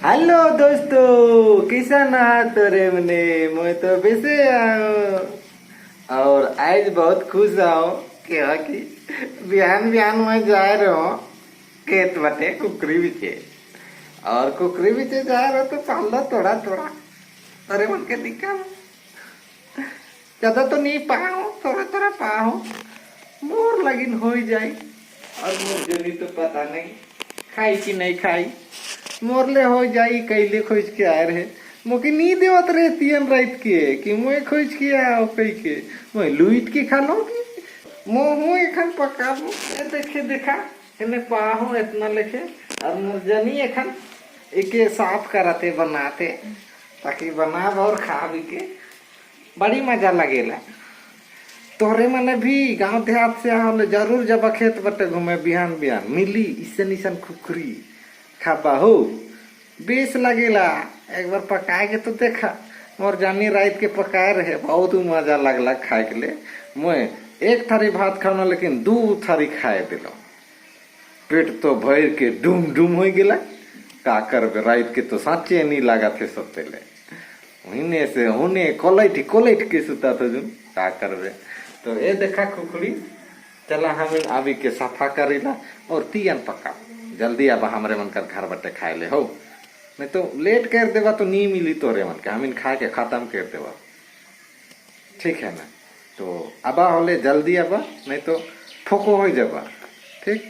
Hello दोस्तों, किसान तोरे मने मैं तो बेसे आओ और आज बहुत खुश आओ क्या कि बिहान बिहान मैं जा रहा हूँ खेत बटे कुकरी बिचे। और कुकरी बिचे जा रहा तो पाला थोड़ा थोड़ा तोरे मन के दिखा ज्यादा तो नहीं पाऊँ, थोड़ा थोड़ा पाऊँ मोर लगिन हो जाए। और मुझे नहीं तो पता नहीं खाई कि नहीं खाई, मोरले हो जाई कैले खोज के आए रहे मोके नी देवत रहतीन रात के कि मैं खोज के आओ कई के मैं लुईट के खा लूंगी मोहू एखन पका लूं। ए देखे देखा इन्हें पाहू इतना लेखे और मुरजनी एखन एके साफ करते बनाते ताकि बनाब और खा भी के बड़ी मजा लगेला। तोहरे मने भी गांव देहात से आओ जरूर जब खेत बटे घूमे बिहान बिहान मिली इसन इसन खुखरी खाबा हो बेस लगेला। एक बार पकाए के तो देखा मोर जानी रात के पकाए रहे बहुत मजा लगला खाए के लिए। मैं एक थारी भात खाना लेकिन दू थारी खाए दिलो, पेट तो भर के डूम डूम हो गया। का करबे रात के तो साचे नहीं लगा थे सब पहले होने से होने कोलेट के सुता था जुन का करबे। तो ये देखा खुखड़ी चला हम अभी के सफा करेला और तियन पका जल्दी अब हमारे मन कर घर बटे खाए ले हो, नहीं तो लेट कर देवा तो नहीं मिली तोरे मन के हम खा के खत्म कर देवा। ठीक है ना, तो अब होले जल्दी अब नहीं तो फोको हो जाबा। ठीक।